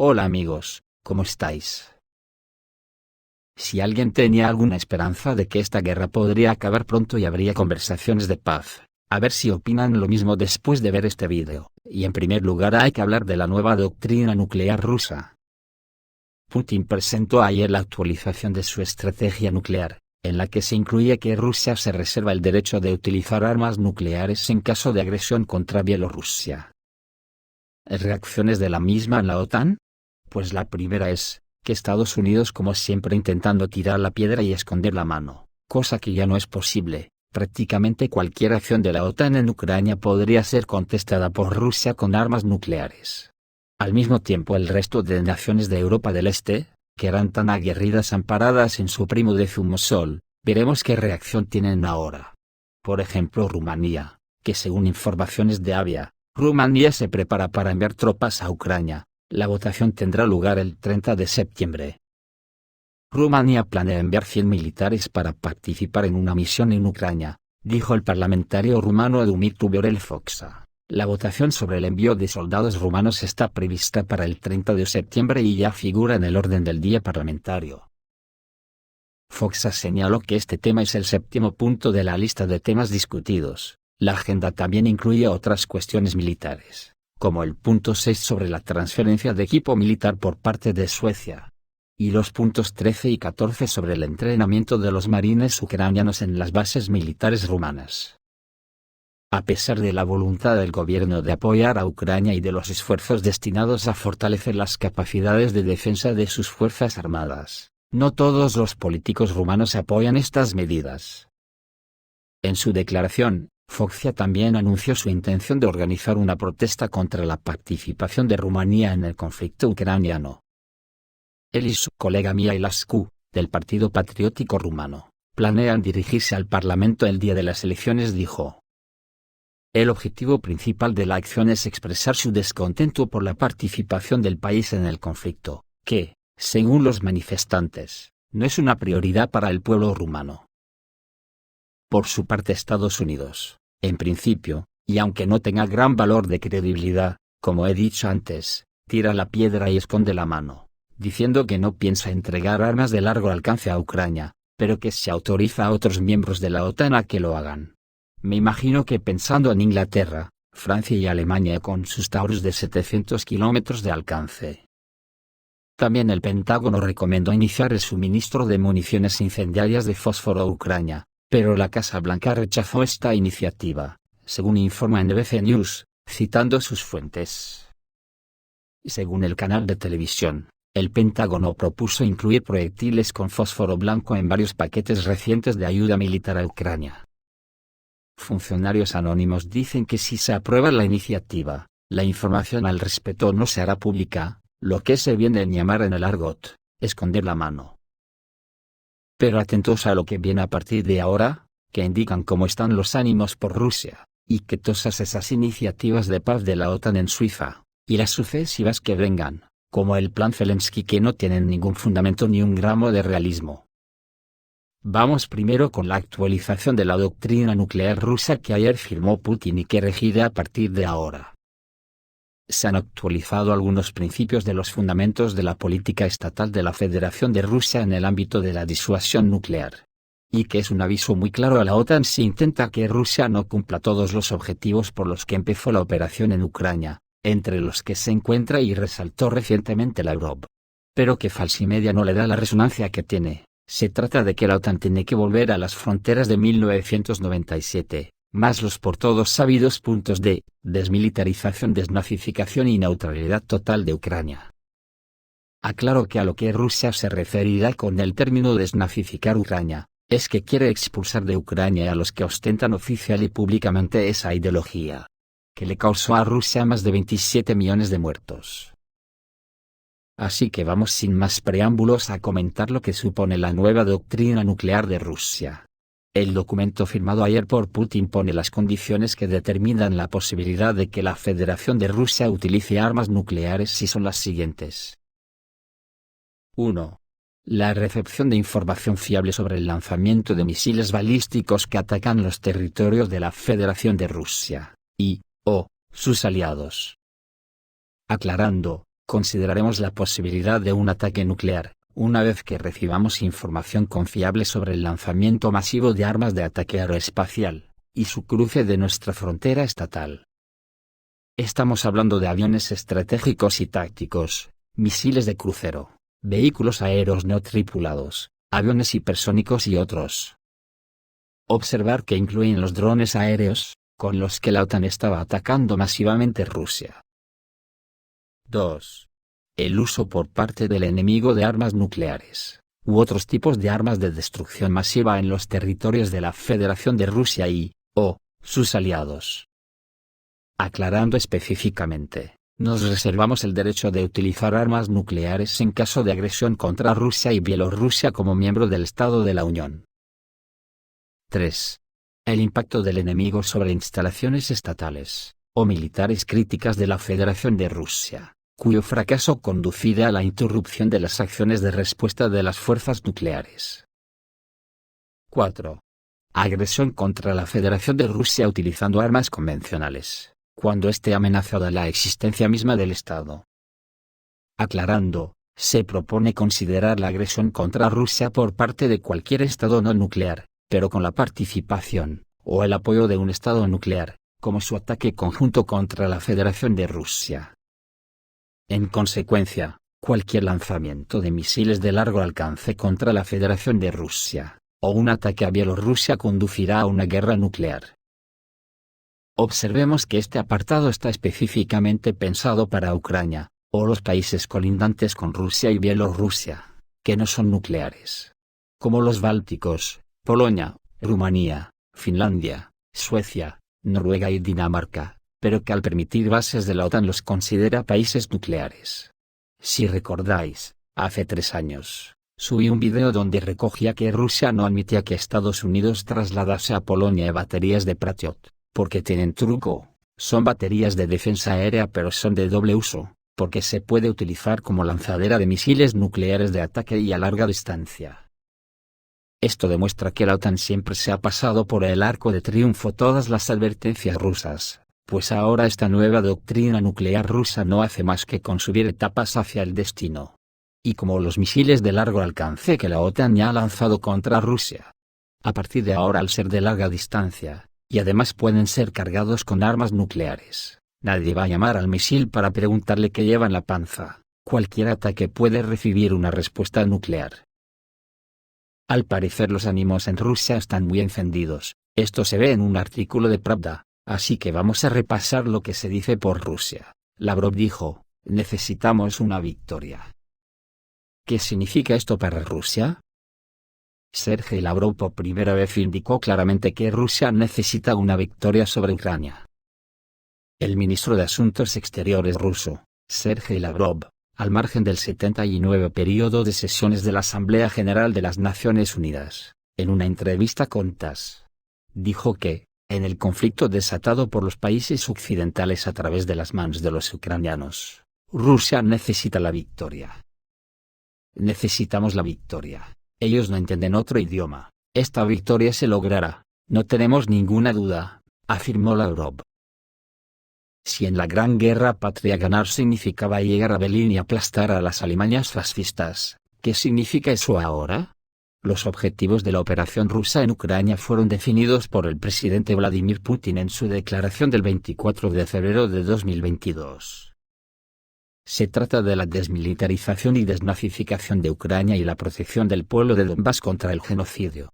Hola amigos, ¿cómo estáis? Si alguien tenía alguna esperanza de que esta guerra podría acabar pronto y habría conversaciones de paz, a ver si opinan lo mismo después de ver este vídeo. Y en primer lugar hay que hablar de la nueva doctrina nuclear rusa. Putin presentó ayer la actualización de su estrategia nuclear, en la que se incluye que Rusia se reserva el derecho de utilizar armas nucleares en caso de agresión contra Bielorrusia. ¿Reacciones de la misma en la OTAN? Pues la primera es, que Estados Unidos como siempre intentando tirar la piedra y esconder la mano, cosa que ya no es posible. Prácticamente cualquier acción de la OTAN en Ucrania podría ser contestada por Rusia con armas nucleares. Al mismo tiempo el resto de naciones de Europa del Este, que eran tan aguerridas amparadas en su primo de Zumosol, veremos qué reacción tienen ahora. Por ejemplo Rumanía, que según informaciones de Avia, Rumanía se prepara para enviar tropas a Ucrania. La votación tendrá lugar el 30 de septiembre. Rumanía planea enviar 100 militares para participar en una misión en Ucrania, dijo el parlamentario rumano Dumitru Viorel Foxa. La votación sobre el envío de soldados rumanos está prevista para el 30 de septiembre y ya figura en el orden del día parlamentario. Foxa señaló que este tema es el séptimo punto de la lista de temas discutidos. La agenda también incluye otras cuestiones militares, como el punto 6 sobre la transferencia de equipo militar por parte de Suecia, y los puntos 13 y 14 sobre el entrenamiento de los marines ucranianos en las bases militares rumanas. A pesar de la voluntad del gobierno de apoyar a Ucrania y de los esfuerzos destinados a fortalecer las capacidades de defensa de sus fuerzas armadas, no todos los políticos rumanos apoyan estas medidas. En su declaración, Foxa también anunció su intención de organizar una protesta contra la participación de Rumanía en el conflicto ucraniano. Él y su colega Mihail Ascu, del Partido Patriótico Rumano, planean dirigirse al Parlamento el día de las elecciones, dijo. El objetivo principal de la acción es expresar su descontento por la participación del país en el conflicto, que, según los manifestantes, no es una prioridad para el pueblo rumano. Por su parte Estados Unidos, en principio, y aunque no tenga gran valor de credibilidad, como he dicho antes, tira la piedra y esconde la mano, diciendo que no piensa entregar armas de largo alcance a Ucrania, pero que se autoriza a otros miembros de la OTAN a que lo hagan. Me imagino que pensando en Inglaterra, Francia y Alemania con sus Taurus de 700 kilómetros de alcance. También el Pentágono recomendó iniciar el suministro de municiones incendiarias de fósforo a Ucrania, pero la Casa Blanca rechazó esta iniciativa, según informa NBC News, citando sus fuentes. Según el canal de televisión, el Pentágono propuso incluir proyectiles con fósforo blanco en varios paquetes recientes de ayuda militar a Ucrania. Funcionarios anónimos dicen que si se aprueba la iniciativa, la información al respecto no se hará pública, lo que se viene a llamar en el argot, esconder la mano. Pero atentos a lo que viene a partir de ahora, que indican cómo están los ánimos por Rusia, y que todas esas iniciativas de paz de la OTAN en Suiza, y las sucesivas que vengan, como el plan Zelensky, que no tienen ningún fundamento ni un gramo de realismo. Vamos primero con la actualización de la doctrina nuclear rusa que ayer firmó Putin y que regirá a partir de ahora. Se han actualizado algunos principios de los fundamentos de la política estatal de la Federación de Rusia en el ámbito de la disuasión nuclear. Y que es un aviso muy claro a la OTAN si intenta que Rusia no cumpla todos los objetivos por los que empezó la operación en Ucrania, entre los que se encuentra y resaltó recientemente la Europa. Pero que Falsimedia no le da la resonancia que tiene. Se trata de que la OTAN tiene que volver a las fronteras de 1997, más los por todos sabidos puntos de desmilitarización, desnazificación y neutralidad total de Ucrania. Aclaro que a lo que Rusia se referirá con el término desnazificar Ucrania, es que quiere expulsar de Ucrania a los que ostentan oficial y públicamente esa ideología, que le causó a Rusia más de 27 millones de muertos. Así que vamos sin más preámbulos a comentar lo que supone la nueva doctrina nuclear de Rusia. El documento firmado ayer por Putin pone las condiciones que determinan la posibilidad de que la Federación de Rusia utilice armas nucleares y son las siguientes. 1. La recepción de información fiable sobre el lanzamiento de misiles balísticos que atacan los territorios de la Federación de Rusia, y, o, sus aliados. Aclarando, consideraremos la posibilidad de un ataque nuclear, una vez que recibamos información confiable sobre el lanzamiento masivo de armas de ataque aeroespacial, y su cruce de nuestra frontera estatal. Estamos hablando de aviones estratégicos y tácticos, misiles de crucero, vehículos aéreos no tripulados, aviones hipersónicos y otros. Observar que incluyen los drones aéreos, con los que la OTAN estaba atacando masivamente Rusia. 2. El uso por parte del enemigo de armas nucleares, u otros tipos de armas de destrucción masiva en los territorios de la Federación de Rusia o sus aliados. Aclarando específicamente, nos reservamos el derecho de utilizar armas nucleares en caso de agresión contra Rusia y Bielorrusia como miembro del Estado de la Unión. 3. El impacto del enemigo sobre instalaciones estatales, o militares críticas de la Federación de Rusia, cuyo fracaso conducirá a la interrupción de las acciones de respuesta de las fuerzas nucleares. 4. Agresión contra la Federación de Rusia utilizando armas convencionales, cuando esté amenazada la existencia misma del Estado. Aclarando, se propone considerar la agresión contra Rusia por parte de cualquier Estado no nuclear, pero con la participación, o el apoyo de un Estado nuclear, como su ataque conjunto contra la Federación de Rusia. En consecuencia, cualquier lanzamiento de misiles de largo alcance contra la Federación de Rusia, o un ataque a Bielorrusia conducirá a una guerra nuclear. Observemos que este apartado está específicamente pensado para Ucrania, o los países colindantes con Rusia y Bielorrusia, que no son nucleares, como los bálticos, Polonia, Rumanía, Finlandia, Suecia, Noruega y Dinamarca, pero que al permitir bases de la OTAN los considera países nucleares. Si recordáis, hace 3 años, subí un video donde recogía que Rusia no admitía que Estados Unidos trasladase a Polonia baterías de Patriot, porque tienen truco, son baterías de defensa aérea pero son de doble uso, porque se puede utilizar como lanzadera de misiles nucleares de ataque y a larga distancia. Esto demuestra que la OTAN siempre se ha pasado por el arco de triunfo todas las advertencias rusas, pues ahora esta nueva doctrina nuclear rusa no hace más que consumir etapas hacia el destino. Y como los misiles de largo alcance que la OTAN ya ha lanzado contra Rusia. A partir de ahora al ser de larga distancia, y además pueden ser cargados con armas nucleares, nadie va a llamar al misil para preguntarle qué lleva en la panza, cualquier ataque puede recibir una respuesta nuclear. Al parecer los ánimos en Rusia están muy encendidos, esto se ve en un artículo de Pravda, así que vamos a repasar lo que se dice por Rusia. Lavrov dijo, necesitamos una victoria. ¿Qué significa esto para Rusia? Sergei Lavrov por primera vez indicó claramente que Rusia necesita una victoria sobre Ucrania. El ministro de Asuntos Exteriores ruso, Sergei Lavrov, al margen del 79 periodo de sesiones de la Asamblea General de las Naciones Unidas, en una entrevista con TASS, dijo que, en el conflicto desatado por los países occidentales a través de las manos de los ucranianos, Rusia necesita la victoria. Necesitamos la victoria. Ellos no entienden otro idioma. Esta victoria se logrará, no tenemos ninguna duda, afirmó Lavrov. Si en la Gran Guerra Patria ganar significaba llegar a Berlín y aplastar a las Alemanias fascistas, ¿qué significa eso ahora? Los objetivos de la operación rusa en Ucrania fueron definidos por el presidente Vladimir Putin en su declaración del 24 de febrero de 2022. Se trata de la desmilitarización y desnazificación de Ucrania y la protección del pueblo de Donbass contra el genocidio.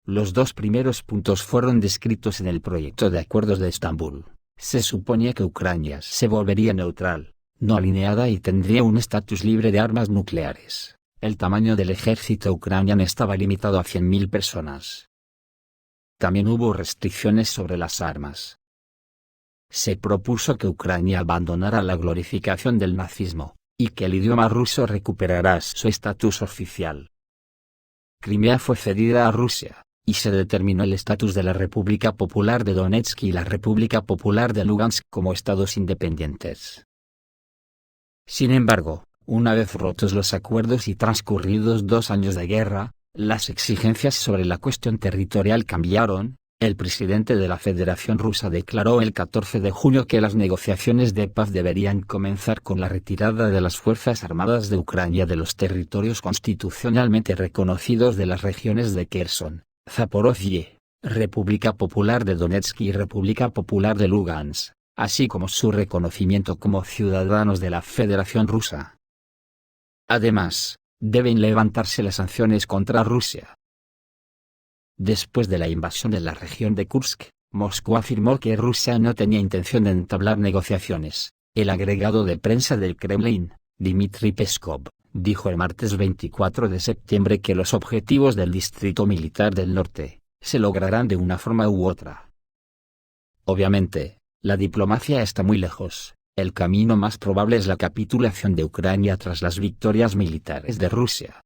Los 2 primeros puntos fueron descritos en el proyecto de acuerdos de Estambul. Se suponía que Ucrania se volvería neutral, no alineada y tendría un estatus libre de armas nucleares. El tamaño del ejército ucraniano estaba limitado a 100.000 personas. También hubo restricciones sobre las armas. Se propuso que Ucrania abandonara la glorificación del nazismo, y que el idioma ruso recuperará su estatus oficial. Crimea fue cedida a Rusia, y se determinó el estatus de la República Popular de Donetsk y la República Popular de Lugansk como estados independientes. Sin embargo, una vez rotos los acuerdos y transcurridos 2 años de guerra, las exigencias sobre la cuestión territorial cambiaron, El presidente de la Federación Rusa declaró el 14 de junio que las negociaciones de paz deberían comenzar con la retirada de las Fuerzas Armadas de Ucrania de los territorios constitucionalmente reconocidos de las regiones de Kherson, Zaporozhye, República Popular de Donetsk y República Popular de Lugansk, así como su reconocimiento como ciudadanos de la Federación Rusa. Además, deben levantarse las sanciones contra Rusia. Después de la invasión de la región de Kursk, Moscú afirmó que Rusia no tenía intención de entablar negociaciones. El agregado de prensa del Kremlin, Dmitry Peskov, dijo el martes 24 de septiembre que los objetivos del Distrito Militar del Norte se lograrán de una forma u otra. Obviamente, la diplomacia está muy lejos. El camino más probable es la capitulación de Ucrania tras las victorias militares de Rusia.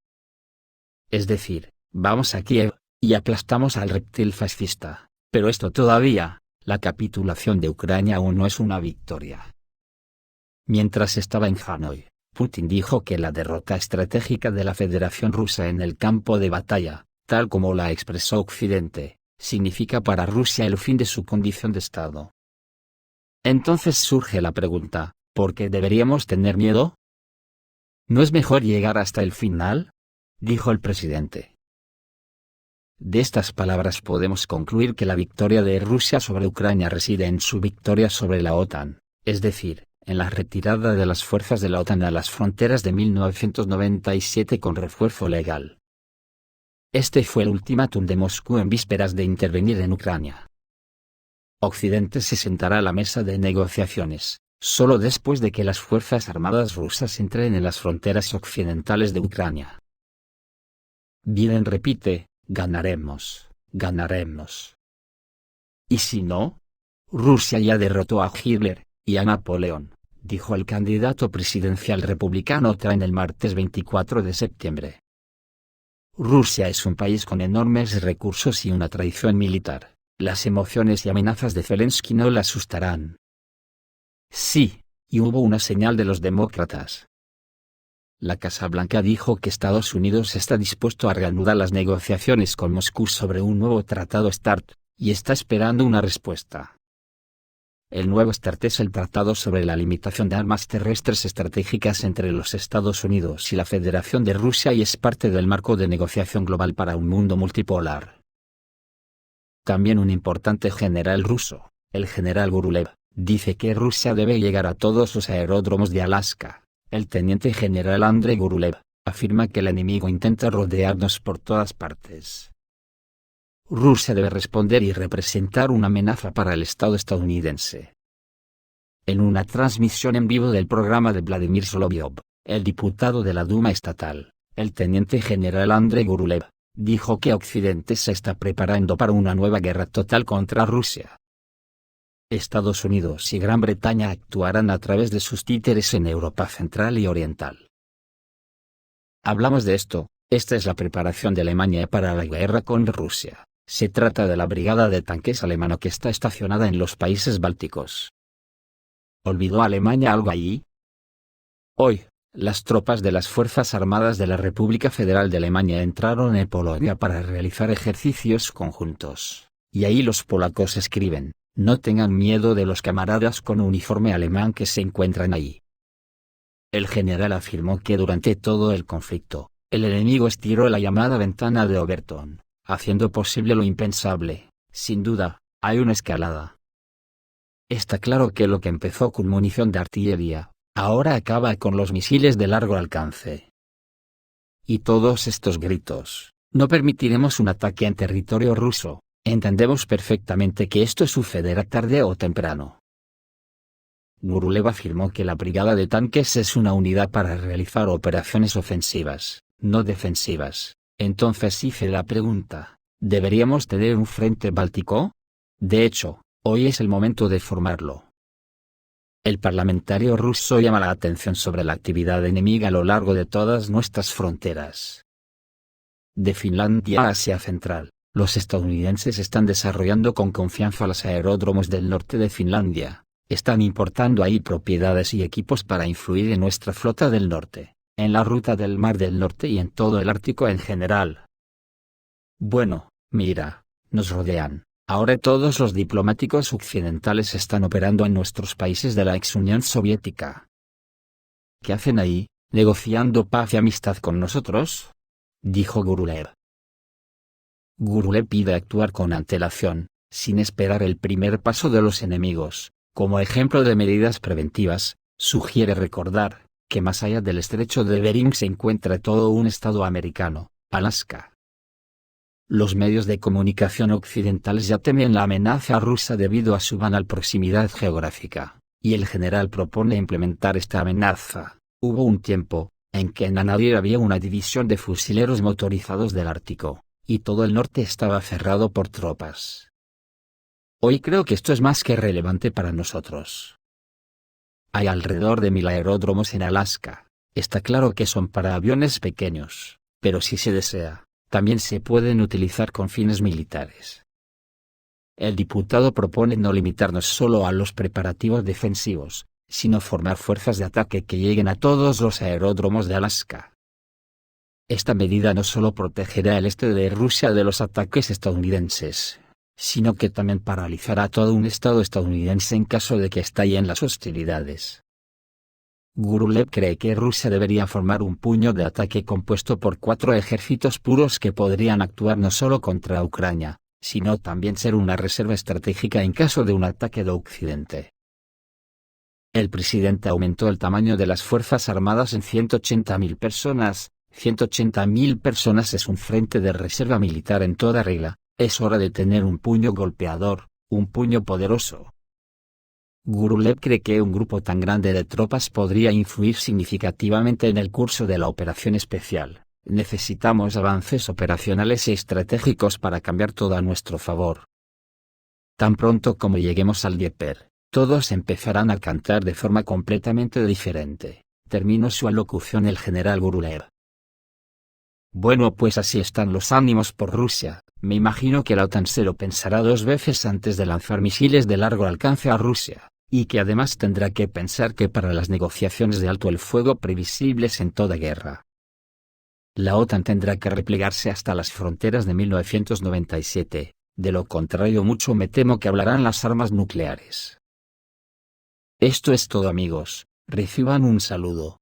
Es decir, vamos a Kiev y aplastamos al reptil fascista, pero esto todavía, la capitulación de Ucrania aún no es una victoria. Mientras estaba en Hanoi, Putin dijo que la derrota estratégica de la Federación Rusa en el campo de batalla, tal como la expresó Occidente, significa para Rusia el fin de su condición de Estado. Entonces surge la pregunta, ¿por qué deberíamos tener miedo? ¿No es mejor llegar hasta el final?, dijo el presidente. De estas palabras podemos concluir que la victoria de Rusia sobre Ucrania reside en su victoria sobre la OTAN, es decir, en la retirada de las fuerzas de la OTAN a las fronteras de 1997 con refuerzo legal. Este fue el ultimátum de Moscú en vísperas de intervenir en Ucrania. Occidente se sentará a la mesa de negociaciones, solo después de que las fuerzas armadas rusas entren en las fronteras occidentales de Ucrania. Biden repite, ganaremos, ganaremos. ¿Y si no? Rusia ya derrotó a Hitler y a Napoleón, dijo el candidato presidencial republicano Trump el martes 24 de septiembre. Rusia es un país con enormes recursos y una tradición militar. Las emociones y amenazas de Zelensky no la asustarán. Sí, y hubo una señal de los demócratas. La Casa Blanca dijo que Estados Unidos está dispuesto a reanudar las negociaciones con Moscú sobre un nuevo tratado START, y está esperando una respuesta. El nuevo START es el tratado sobre la limitación de armas terrestres estratégicas entre los Estados Unidos y la Federación de Rusia y es parte del marco de negociación global para un mundo multipolar. También un importante general ruso, el general Gurulev, dice que Rusia debe llegar a todos los aeródromos de Alaska. El teniente general Andrei Gurulev afirma que el enemigo intenta rodearnos por todas partes. Rusia debe responder y representar una amenaza para el Estado estadounidense. En una transmisión en vivo del programa de Vladimir Solovyov, el diputado de la Duma estatal, el teniente general Andrei Gurulev, dijo que Occidente se está preparando para una nueva guerra total contra Rusia. Estados Unidos y Gran Bretaña actuarán a través de sus títeres en Europa Central y Oriental. Hablamos de esto, esta es la preparación de Alemania para la guerra con Rusia. Se trata de la brigada de tanques alemana que está estacionada en los países bálticos. ¿Olvidó Alemania algo allí? Hoy, las tropas de las Fuerzas Armadas de la República Federal de Alemania entraron en Polonia para realizar ejercicios conjuntos, y ahí los polacos escriben, no tengan miedo de los camaradas con uniforme alemán que se encuentran ahí. El general afirmó que durante todo el conflicto, el enemigo estiró la llamada ventana de Overton, haciendo posible lo impensable. Sin duda, hay una escalada. Está claro que lo que empezó con munición de artillería, ahora acaba con los misiles de largo alcance. Y todos estos gritos, no permitiremos un ataque en territorio ruso, entendemos perfectamente que esto sucederá tarde o temprano. Gurulev afirmó que la brigada de tanques es una unidad para realizar operaciones ofensivas, no defensivas. Entonces hice la pregunta, ¿deberíamos tener un frente báltico? De hecho, hoy es el momento de formarlo. El parlamentario ruso llama la atención sobre la actividad enemiga a lo largo de todas nuestras fronteras. De Finlandia a Asia Central, los estadounidenses están desarrollando con confianza los aeródromos del norte de Finlandia, están importando ahí propiedades y equipos para influir en nuestra flota del norte, en la ruta del Mar del Norte y en todo el Ártico en general. Bueno, mira, nos rodean, Ahora todos los diplomáticos occidentales están operando en nuestros países de la ex Unión Soviética. ¿Qué hacen ahí, negociando paz y amistad con nosotros?, dijo Gurulev. Gurulev pide actuar con antelación, sin esperar el primer paso de los enemigos. Como ejemplo de medidas preventivas, sugiere recordar que más allá del estrecho de Bering se encuentra todo un estado americano, Alaska. Los medios de comunicación occidentales ya temen la amenaza rusa debido a su banal proximidad geográfica, y el general propone implementar esta amenaza. Hubo un tiempo en que en Anadyr había una división de fusileros motorizados del Ártico, y todo el norte estaba cerrado por tropas. Hoy creo que esto es más que relevante para nosotros. Hay alrededor de 1000 aeródromos en Alaska. Está claro que son para aviones pequeños, pero si se desea, también se pueden utilizar con fines militares. El diputado propone no limitarnos solo a los preparativos defensivos, sino formar fuerzas de ataque que lleguen a todos los aeródromos de Alaska. Esta medida no solo protegerá el este de Rusia de los ataques estadounidenses, sino que también paralizará a todo un estado estadounidense en caso de que estallen las hostilidades. Gurulev cree que Rusia debería formar un puño de ataque compuesto por 4 ejércitos puros que podrían actuar no solo contra Ucrania, sino también ser una reserva estratégica en caso de un ataque de Occidente. El presidente aumentó el tamaño de las Fuerzas Armadas en 180.000 personas. 180.000 personas es un frente de reserva militar en toda regla. Es hora de tener un puño golpeador, un puño poderoso. Gurulev cree que un grupo tan grande de tropas podría influir significativamente en el curso de la operación especial. Necesitamos avances operacionales y estratégicos para cambiar todo a nuestro favor. Tan pronto como lleguemos al Dnieper, todos empezarán a cantar de forma completamente diferente, terminó su alocución el general Gurulev. Bueno, pues así están los ánimos por Rusia. Me imagino que la OTAN se lo pensará 2 veces antes de lanzar misiles de largo alcance a Rusia, y que además tendrá que pensar que para las negociaciones de alto el fuego previsibles en toda guerra, la OTAN tendrá que replegarse hasta las fronteras de 1997, de lo contrario mucho me temo que hablarán las armas nucleares. Esto es todo amigos, reciban un saludo.